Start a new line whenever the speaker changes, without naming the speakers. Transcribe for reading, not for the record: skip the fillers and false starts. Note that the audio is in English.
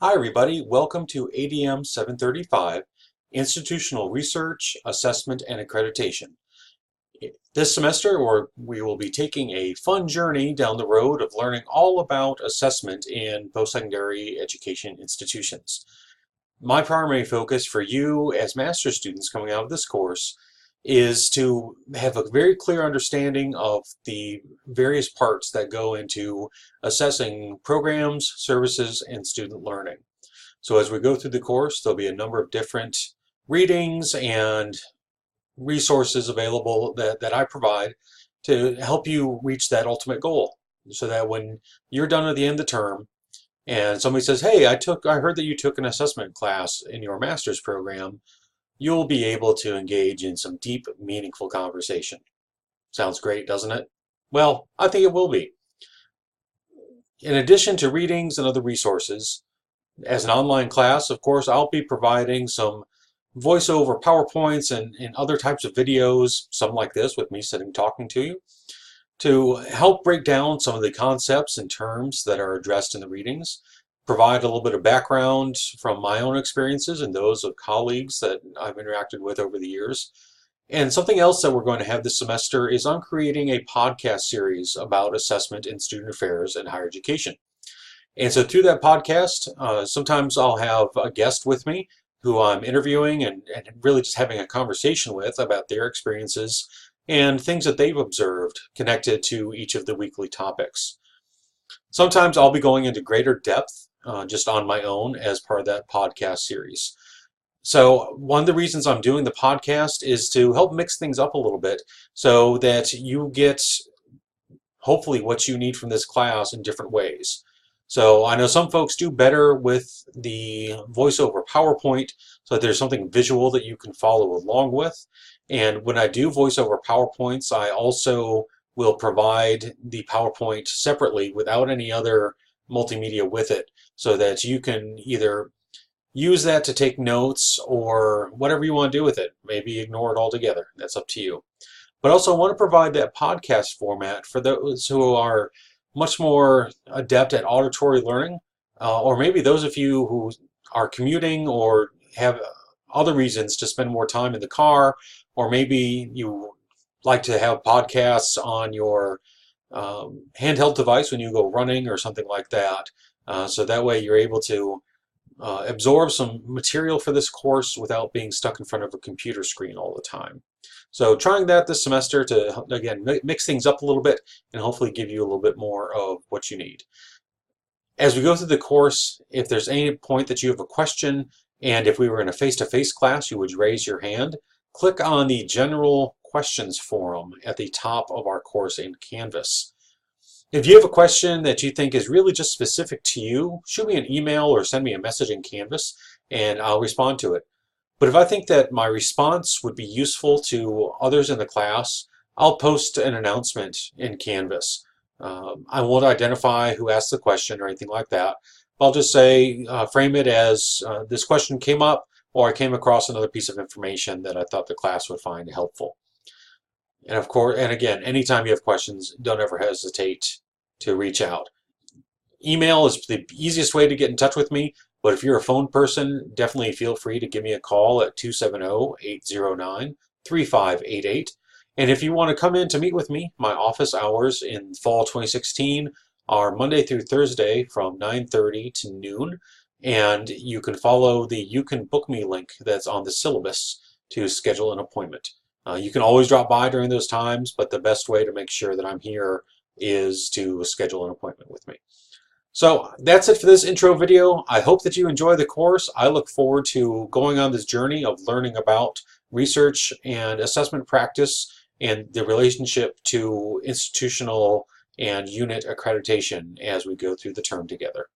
Hi everybody, welcome to ADM 735, Institutional Research, Assessment, and Accreditation. This semester, we will be taking a fun journey down the road of learning all about assessment in post-secondary education institutions. My primary focus for you as master's students coming out of this course is to have a very clear understanding of the various parts that go into assessing programs, services, and student learning. So as we go through the course, there'll be a number of different readings and resources available that I provide to help you reach that ultimate goal. So that when you're done at the end of the term and somebody says, hey, I heard that you took an assessment class in your master's program, you'll be able to engage in some deep, meaningful conversation. Sounds great, doesn't it? Well, I think it will be. In addition to readings and other resources, as an online class, of course, I'll be providing some voiceover PowerPoints and other types of videos, some like this with me sitting talking to you, to help break down some of the concepts and terms that are addressed in the readings, provide a little bit of background from my own experiences and those of colleagues that I've interacted with over the years. And something else that we're going to have this semester is I'm creating a podcast series about assessment in student affairs and higher education. And so through that podcast, sometimes I'll have a guest with me who I'm interviewing and really just having a conversation with about their experiences and things that they've observed connected to each of the weekly topics. Sometimes I'll be going into greater depth just on my own as part of that podcast series. So one of the reasons I'm doing the podcast is to help mix things up a little bit so that you get hopefully what you need from this class in different ways. So I know some folks do better with the voiceover PowerPoint, so that there's something visual that you can follow along with. And when I do voiceover PowerPoints, I also will provide the PowerPoint separately without any other multimedia with it, so that you can either use that to take notes or whatever you want to do with it. Maybe ignore it altogether. That's up to you. But also I want to provide that podcast format for those who are much more adept at auditory learning, or maybe those of you who are commuting or have other reasons to spend more time in the car, or maybe you like to have podcasts on your handheld device when you go running or something like that. So that way you're able to absorb some material for this course without being stuck in front of a computer screen all the time. So trying that this semester to, again, mix things up a little bit and hopefully give you a little bit more of what you need. As we go through the course, if there's any point that you have a question, and if we were in a face-to-face class, you would raise your hand, click on the General Questions forum at the top of our course in Canvas. If you have a question that you think is really just specific to you, shoot me an email or send me a message in Canvas, and I'll respond to it. But if I think that my response would be useful to others in the class, I'll post an announcement in Canvas. I won't identify who asked the question or anything like that. I'll just say, frame it as this question came up, or I came across another piece of information that I thought the class would find helpful. And of course, and again, anytime you have questions, don't ever hesitate to reach out. Email is the easiest way to get in touch with me. But if you're a phone person, definitely feel free to give me a call at 270-809-3588. And if you want to come in to meet with me, my office hours in fall 2016 are Monday through Thursday from 9:30 to noon. And you can follow the You Can Book Me link that's on the syllabus to schedule an appointment. You can always drop by during those times, but the best way to make sure that I'm here is to schedule an appointment with me. So that's it for this intro video. I hope that you enjoy the course. I look forward to going on this journey of learning about research and assessment practice and the relationship to institutional and unit accreditation as we go through the term together.